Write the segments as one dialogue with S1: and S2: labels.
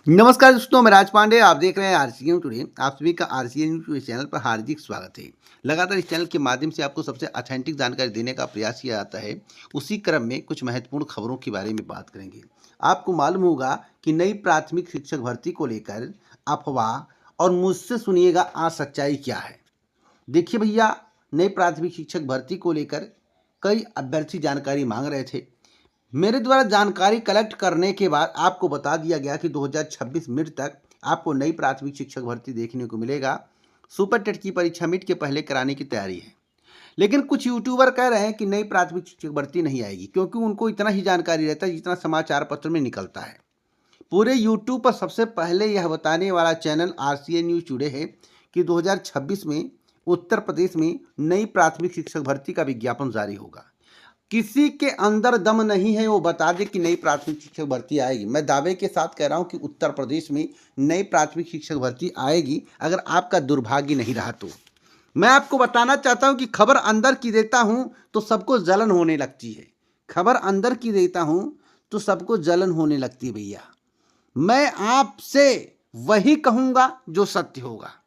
S1: नमस्कार दोस्तों, मैं राज पांडे। आप देख रहे हैं आरसीएन टुडे। आप सभी का आरसीएन टुडे चैनल पर हार्दिक स्वागत है। लगातार इस चैनल के माध्यम से आपको सबसे ऑथेंटिक जानकारी देने का प्रयास किया जाता है। उसी क्रम में कुछ महत्वपूर्ण खबरों के बारे में बात करेंगे। आपको मालूम होगा कि नई प्राथमिक शिक्षक भर्ती को लेकर अफवाह और मुझसे सुनिएगा आज सच्चाई क्या है। देखिए भैया, नई प्राथमिक शिक्षक भर्ती को लेकर कई अभ्यर्थी जानकारी मांग रहे थे। मेरे द्वारा जानकारी कलेक्ट करने के बाद आपको बता दिया गया कि 2026 मिड तक आपको नई प्राथमिक शिक्षक भर्ती देखने को मिलेगा। सुपर टेट की परीक्षा मिड के पहले कराने की तैयारी है। लेकिन कुछ यूट्यूबर कह रहे हैं कि नई प्राथमिक शिक्षक भर्ती नहीं आएगी, क्योंकि उनको इतना ही जानकारी रहता है जितना समाचार पत्र में निकलता है। पूरे यूट्यूब पर सबसे पहले यह बताने वाला चैनल आरसीएन न्यूज टुडे है कि 2026 में उत्तर प्रदेश में नई प्राथमिक शिक्षक भर्ती का विज्ञापन जारी होगा। किसी के अंदर दम नहीं है वो बता दे कि नई प्राथमिक शिक्षक भर्ती आएगी। मैं दावे के साथ कह रहा हूं कि उत्तर प्रदेश में नई प्राथमिक शिक्षक भर्ती आएगी, अगर आपका दुर्भाग्य नहीं रहा तो। मैं आपको बताना चाहता हूं कि खबर अंदर की देता हूं तो सबको जलन होने लगती है। खबर अंदर की देता हूं तो सबको जलन होने लगती है भैया। मैं आपसे वही कहूंगा जो सत्य होगा।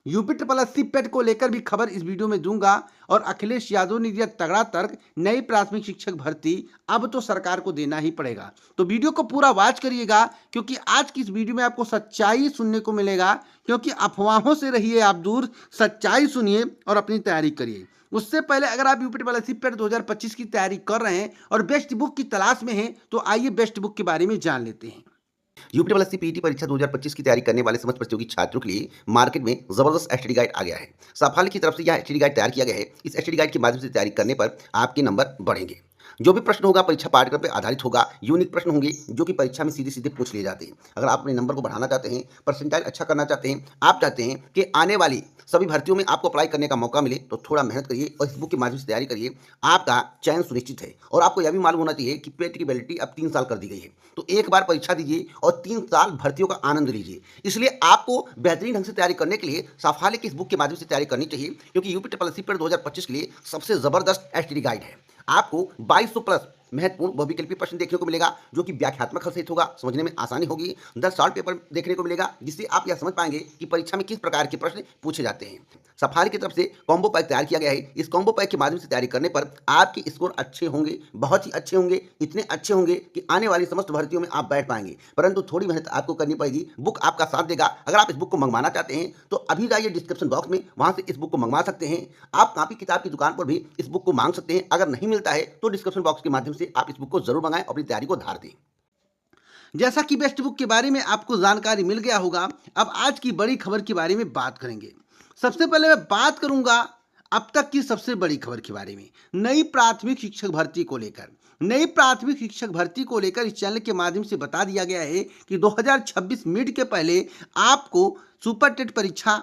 S1: यूपी ट्रिपल एससी पेट को लेकर भी खबर इस वीडियो में दूंगा। और अखिलेश यादव ने दिया तगड़ा तर्क, नई प्राथमिक शिक्षक भर्ती अब तो सरकार को देना ही पड़ेगा। तो वीडियो को पूरा वॉच करिएगा, क्योंकि आज की इस वीडियो में आपको सच्चाई सुनने को मिलेगा। क्योंकि अफवाहों से रहिए आप दूर, सच्चाई सुनिए और अपनी तैयारी करिए। उससे पहले अगर आप यूपी ट्रिपल एससी पेट 2025 की तैयारी कर रहे हैं और बेस्ट बुक की तलाश में हैं, तो आइए बेस्ट बुक के बारे में जान लेते हैं।
S2: UP double S C PET परीक्षा 2025 की तैयारी करने वाले समस्त प्रतियोगी छात्रों के लिए मार्केट में जबरदस्त एसटीडी गाइड आ गया है। साफल्य की तरफ से यह एसटीडी गाइड तैयार किया गया है। इस एसटीडी गाइड के माध्यम से तैयारी करने पर आपके नंबर बढ़ेंगे। जो भी प्रश्न होगा परीक्षा पाठ्यक्रम पर आधारित होगा। यूनिक प्रश्न होंगे जो कि परीक्षा में सीधे सीधे पूछ लिए जाते हैं। अगर आप अपने नंबर को बढ़ाना चाहते हैं, परसेंटाइल अच्छा करना चाहते हैं, आप चाहते हैं कि आने वाली सभी भर्तियों में आपको अप्लाई करने का मौका मिले, तो थोड़ा मेहनत करिए और इस बुक के माध्यम से तैयारी करिए। आपका चयन सुनिश्चित है। और आपको यह भी मालूम होना चाहिए कि पेट की वैलिडिटी अब 3 साल कर दी गई है। तो एक बार परीक्षा दीजिए और 3 साल भर्तियों का आनंद लीजिए। इसलिए आपको बेहतरीन ढंग से तैयारी करने के लिए साफल्य की इस बुक के माध्यम से तैयारी करनी चाहिए, क्योंकि यूपी ट्रिपल एससी पेट 2025 के लिए सबसे जबरदस्त एसटीडी गाइड है। आपको 2200 प्लस महत्वपूर्ण बहुविकल्पी प्रश्न देखने को मिलेगा, जो कि व्याख्यात्मक हल सहित होगा, समझने में आसानी होगी। 10 शॉर्ट पेपर देखने को मिलेगा, जिससे आप यह समझ पाएंगे कि परीक्षा में किस प्रकार के प्रश्न पूछे जाते हैं। सफारी की तरफ से कॉम्बो पैक तैयार किया गया है। इस कॉम्बो पैक के माध्यम से तैयारी करने पर आपके स्कोर अच्छे होंगे, बहुत ही अच्छे होंगे, इतने अच्छे होंगे कि आने वाली समस्त भर्तियों में आप बैठ पाएंगे। परंतु थोड़ी मेहनत आपको करनी पड़ेगी। बुक आपका साथ देगा। अगर आप इस बुक को मंगवाना चाहते हैं तो अभी जाइए डिस्क्रिप्शन बॉक्स में, वहां से इस बुक को मंगवा सकते हैं। आप कॉपी किताब की दुकान पर भी इस बुक को मांग सकते हैं। अगर नहीं मिलता है तो डिस्क्रिप्शन बॉक्स के माध्यम से आप इस बुक को जरूर मंगाएं, अपनी तैयारी को धार दें।
S1: जैसा कि बेस्ट बुक के बारे में आपको जानकारी मिल गया होगा, अब आज की बड़ी खबर के बारे में बात करेंगे। सबसे पहले मैं बात करूंगा अब तक की सबसे बड़ी खबर के बारे में, नई प्राथमिक शिक्षक भर्ती को लेकर। नई प्राथमिक शिक्षक भर्ती को लेकर इस चैनल के माध्यम से बता दिया गया है कि 2026 मिड के पहले आपको सुपर टेट परीक्षा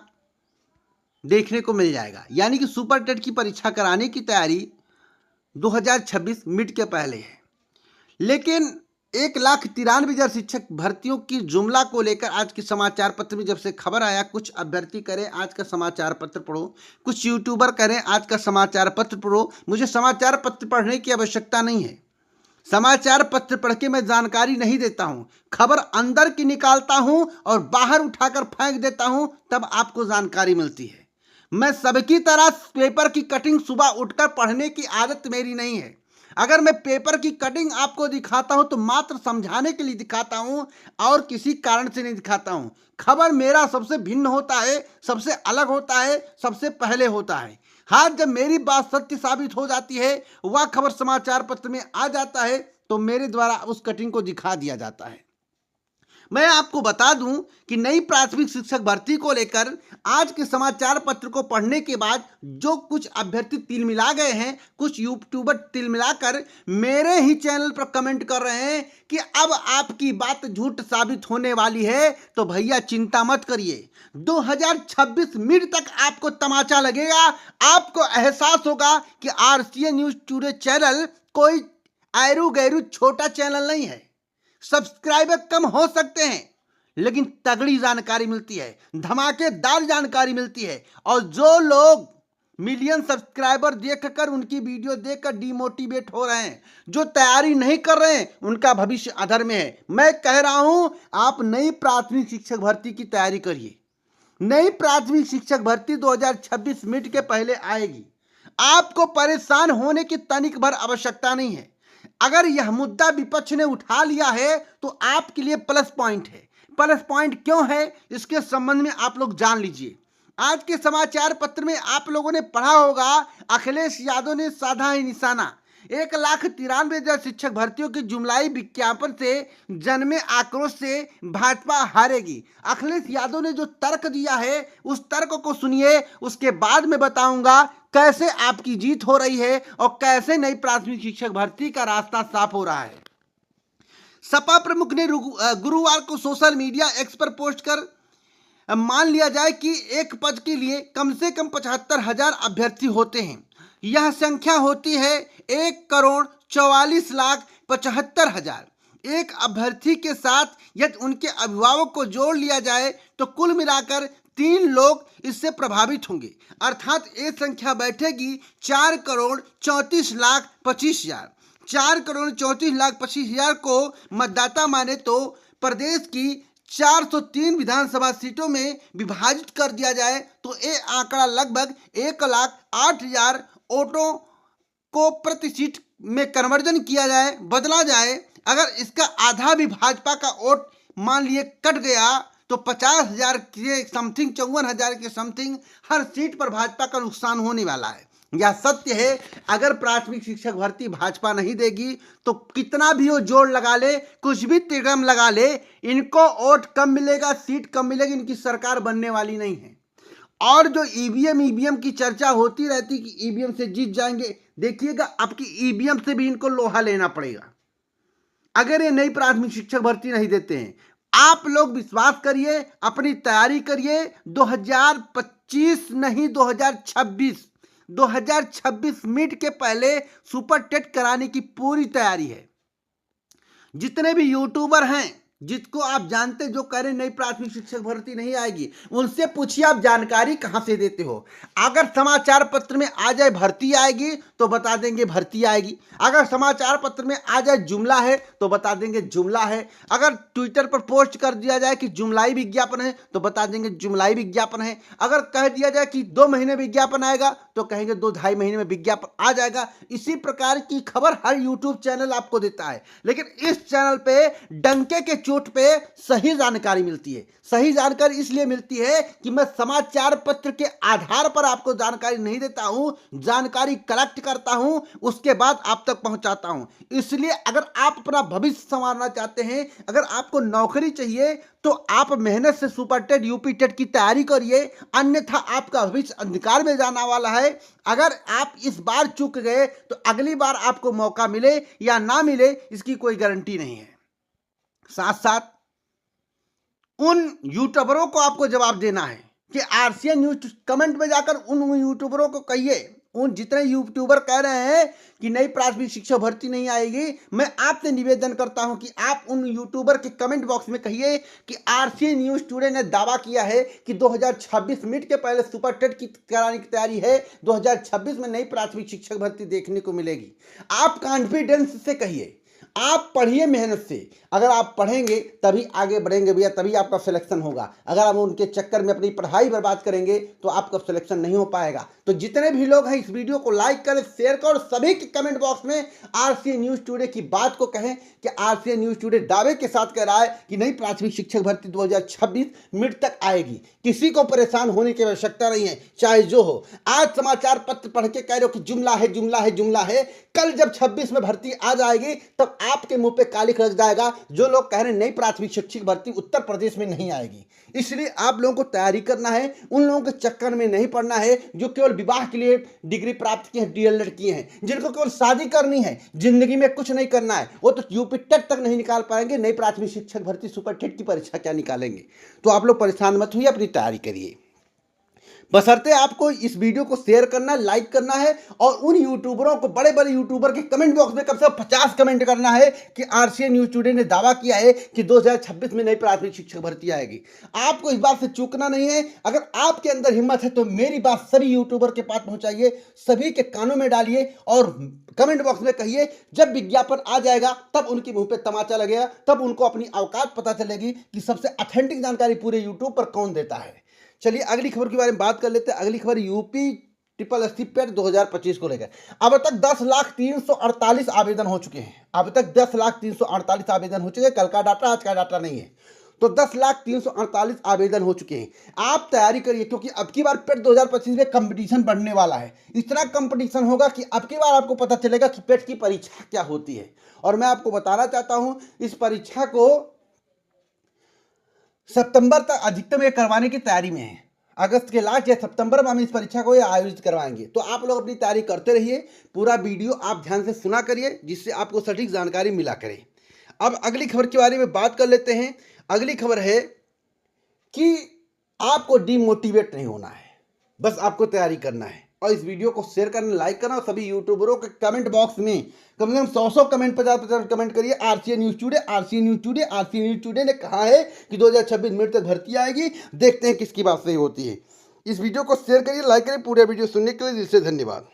S1: देखने को मिल जाएगा। यानी कि सुपर टेट की परीक्षा कराने की तैयारी 2026 मिड के पहले है। लेकिन 1,93,000 शिक्षक भर्तियों की जुमला को लेकर आज के समाचार पत्र में जब से खबर आया, कुछ अभ्यर्थी करें आज का समाचार पत्र पढ़ो, कुछ यूट्यूबर करें आज का समाचार पत्र पढ़ो। मुझे समाचार पत्र पढ़ने की आवश्यकता नहीं है। समाचार पत्र पढ़ के मैं जानकारी नहीं देता हूं, खबर अंदर की निकालता हूं और बाहर उठाकर फेंक देता हूं, तब आपको जानकारी मिलती है। मैं सबकी तरह पेपर की कटिंग सुबह उठकर पढ़ने की आदत मेरी नहीं है। अगर मैं पेपर की कटिंग आपको दिखाता हूं तो मात्र समझाने के लिए दिखाता हूं और किसी कारण से नहीं दिखाता हूं। खबर मेरा सबसे भिन्न होता है, सबसे अलग होता है, सबसे पहले होता है। हाँ, जब मेरी बात सत्य साबित हो जाती है, वह खबर समाचार पत्र में आ जाता है, तो मेरे द्वारा उस कटिंग को दिखा दिया जाता है। मैं आपको बता दूं कि नई प्राथमिक शिक्षक भर्ती को लेकर आज के समाचार पत्र को पढ़ने के बाद जो कुछ अभ्यर्थी तिलमिला गए हैं, कुछ यूट्यूबर तिलमिलाकर मेरे ही चैनल पर कमेंट कर रहे हैं कि अब आपकी बात झूठ साबित होने वाली है, तो भैया चिंता मत करिए। 2026 मिड तक आपको तमाचा लगेगा। आपको एहसास होगा कि आरसीएन न्यूज टुडे चैनल कोई ऐरू गैरू छोटा चैनल नहीं है। सब्सक्राइबर कम हो सकते हैं, लेकिन तगड़ी जानकारी मिलती है, धमाकेदार जानकारी मिलती है। और जो लोग मिलियन सब्सक्राइबर देखकर, उनकी वीडियो देखकर डिमोटिवेट हो रहे हैं। जो तैयारी नहीं कर रहे हैं उनका भविष्य अधर में है। मैं कह रहा हूं, आप नई प्राथमिक शिक्षक भर्ती की तैयारी करिए। नई प्राथमिक शिक्षक भर्ती 2026 मिड के पहले आएगी। आपको परेशान होने की तनिक भर आवश्यकता नहीं है। अगर यह मुद्दा विपक्ष ने उठा लिया है तो आपके लिए प्लस पॉइंट है। प्लस पॉइंट क्यों है, इसके संबंध में आप लोग जान लीजिए। आज के समाचार पत्र में आप लोगों ने पढ़ा होगा, अखिलेश यादव ने साधा है निशाना। 1,93,000 शिक्षक भर्तियों की जुमलाई विज्ञापन से जन्मे आक्रोश से भाजपा हारेगी। अखिलेश यादव ने जो तर्क दिया है उस तर्क को सुनिए, उसके बाद मैं बताऊंगा कैसे आपकी जीत हो रही है और कैसे नई प्राथमिक शिक्षक भर्ती का रास्ता साफ हो रहा है। सपा प्रमुख ने गुरुवार को सोशल मीडिया एक्स पर पोस्ट कर मान लिया जाए कि एक पद के लिए कम से कम 75,000 अभ्यर्थी होते हैं। यह संख्या होती है 1,44,75,000। एक अभ्यर्थी के साथ यदि उनके अभिभावक को जोड़ लिया जाए तो कुल मिलाकर 3 लोग इससे प्रभावित होंगे, अर्थात ये संख्या बैठेगी 4,34,25,000। 4,34,25,000 को मतदाता माने तो प्रदेश की 403 विधानसभा सीटों में विभाजित कर दिया जाए तो ये आंकड़ा लगभग 1,08,000 वोटों को प्रति सीट में कन्वर्जन किया जाए, बदला जाए। अगर इसका आधा भी भाजपा का वोट मान लिए कट गया तो 50,000 के समथिंग, 54,000 के समथिंग हर सीट पर भाजपा का नुकसान होने वाला है। यह सत्य है। अगर प्राथमिक शिक्षक भर्ती भाजपा नहीं देगी तो कितना भी वो जोड़ लगा ले, कुछ भी तिगम लगा ले, इनको वोट कम मिलेगा, सीट कम मिलेगी, इनकी सरकार बनने वाली नहीं है। और जो ईवीएम की चर्चा होती रहती कि ईवीएम से जीत जाएंगे, देखिएगा आपकी ईवीएम से भी इनको लोहा लेना पड़ेगा अगर ये नई प्राथमिक शिक्षक भर्ती नहीं देते हैं। आप लोग विश्वास करिए, अपनी तैयारी करिए। 2025 नहीं 2026 मिड के पहले सुपर टेट कराने की पूरी तैयारी है। जितने भी यूट्यूबर हैं जिसको आप जानते, जो कह रहे नई प्राथमिक शिक्षक भर्ती नहीं आएगी, उनसे पूछिए आप जानकारी कहां से देते हो। अगर समाचार पत्र में आ जाए भर्ती आएगी तो बता देंगे भर्ती आएगी। अगर समाचार पत्र में आ जाए जुमला है तो बता देंगे जुमला है। अगर ट्विटर पर पोस्ट कर दिया जाए कि जुमलाई विज्ञापन है तो बता देंगे जुमलाई विज्ञापन है। अगर कह दिया जाए कि 2 महीने विज्ञापन आएगा तो कहेंगे 2-2.5 महीने में विज्ञापन आ जाएगा। इसी प्रकार की खबर हर यूट्यूब चैनल आपको देता है, लेकिन इस चैनल पे डंके के चोट पे सही जानकारी मिलती है। सही जानकारी इसलिए मिलती है कि मैं समाचार पत्र के आधार पर आपको जानकारी नहीं देता हूं, जानकारी कलेक्ट करता हूं, उसके बाद आप तक पहुंचाता हूं। इसलिए अगर आप अपना भविष्य संवारना चाहते हैं, अगर आपको नौकरी चाहिए तो आप मेहनत से सुपर टेट, यूपी टेट की तैयारी करिए, अन्यथा आपका भविष्य अंधकार में जाने वाला है। अगर आप इस बार चूक गए तो अगली बार आपको मौका मिले या ना मिले इसकी कोई गारंटी नहीं है। साथ साथ उन यूट्यूबरों को आपको जवाब देना है कि आरसीएन न्यूज, कमेंट में जाकर उन यूट्यूबरों को कहिए, उन जितने यूट्यूबर कह रहे हैं कि नई प्राथमिक शिक्षा भर्ती नहीं आएगी, मैं आपसे निवेदन करता हूं कि आप उन यूट्यूबर के कमेंट बॉक्स में कहिए कि आरसीएन न्यूज टुडे ने दावा किया है कि 2026 मिड के पहले सुपर टेट की कराने की तैयारी है, 2026 में नई प्राथमिक शिक्षक भर्ती देखने को मिलेगी। आप कॉन्फिडेंस से कहिए, आप पढ़िए मेहनत से। अगर आप पढ़ेंगे तभी आगे बढ़ेंगे भैया, तभी आपका सिलेक्शन होगा। अगर आप उनके चक्कर में अपनी पढ़ाई बर्बाद करेंगे तो आपका सिलेक्शन नहीं हो पाएगा। तो जितने भी लोग हैं इस वीडियो को लाइक करें, शेयर करें और सभी के कमेंट बॉक्स में आरसीएन न्यूज टुडे की बात को कहें कि आरसीएन न्यूज टुडे दावे के साथ कह रहा है कि नई प्राथमिक शिक्षक भर्ती 2026 मिड तक आएगी। किसी को परेशान होने की आवश्यकता नहीं है, चाहे जो हो। आज समाचार पत्र पढ़ के कह रहे हो कि जुमला है, जुमला है, जुमला है। कल जब 26 में भर्ती आ जाएगी तब आपके मुंह पे कालिख लग जाएगा। जो लोग कह रहे हैं नई प्राथमिक शिक्षक भर्ती उत्तर प्रदेश में नहीं आएगी, इसलिए आप लोगों को तैयारी करना है। उन लोगों के चक्कर में नहीं पड़ना है जो केवल विवाह के लिए डिग्री प्राप्त किए हैं, डीएलएड किए हैं। जिनको केवल शादी करनी है, जिंदगी में कुछ नहीं करना है, वो तो यूपी टेट तक नहीं निकाल पाएंगे। नई प्राथमिक शिक्षक भर्ती सुपर टेट की परीक्षा क्या निकालेंगे। तो आप लोग परेशान मत होइए, अपनी तैयारी करिए। बशर्ते आपको इस वीडियो को शेयर करना, लाइक करना है और उन यूट्यूबरों को, बड़े बड़े यूट्यूबर के कमेंट बॉक्स में कम से कम 50 कमेंट करना है कि आरसीए न्यूज टुडे ने दावा किया है कि 2026 में नई प्राथमिक शिक्षक भर्ती आएगी। आपको इस बात से चूकना नहीं है। अगर आपके अंदर हिम्मत है तो मेरी बात सभी यूट्यूबर के पास पहुंचाइए, सभी के कानों में डालिए और कमेंट बॉक्स में कहिए, जब विज्ञापन आ जाएगा तब उनके मुंह पे तमाचा लगेगा, तब उनको अपनी औकात पता चलेगी कि सबसे ऑथेंटिक जानकारी पूरे यूट्यूब पर कौन देता है। चलिए अगली खबर के बारे में बात कर लेते हैं। अगली खबर यूपी ट्रिपल एससी पेट 2025 को लेकर। अब तक 10,348 आवेदन हो चुके हैं। अब तक 10,348 आवेदन हो चुके हैं। कल का डाटा, आज का डाटा नहीं है। तो 10,348 आवेदन हो चुके हैं। आप तैयारी करिए क्योंकि अब की बार पेट 2025 में कंपटीशन बढ़ने वाला है। इतना कंपटीशन होगा कि अब की बार आपको पता चलेगा कि पेट की परीक्षा क्या होती है। और मैं आपको बताना चाहता हूं, इस परीक्षा को सितंबर तक अधिकतम ये करवाने की तैयारी में है। अगस्त के लास्ट या सितंबर में हम इस परीक्षा को आयोजित करवाएंगे। तो आप लोग अपनी तैयारी करते रहिए। पूरा वीडियो आप ध्यान से सुना करिए जिससे आपको सटीक जानकारी मिला करे। अब अगली खबर के बारे में बात कर लेते हैं। अगली खबर है कि आपको डिमोटिवेट नहीं होना है, बस आपको तैयारी करना है और इस वीडियो को शेयर करना, लाइक करना और सभी यूट्यूबरों के कमेंट बॉक्स में कम से कम 100 कमेंट, 50 कमेंट करिए। RCA news today, RCA news today, RCA news today ने कहा है कि 2026 मिनट तक भर्ती आएगी। देखते हैं किसकी बात सही होती है। इस वीडियो को शेयर करिए, लाइक करिए। पूरे वीडियो सुनने के लिए दिल से धन्यवाद।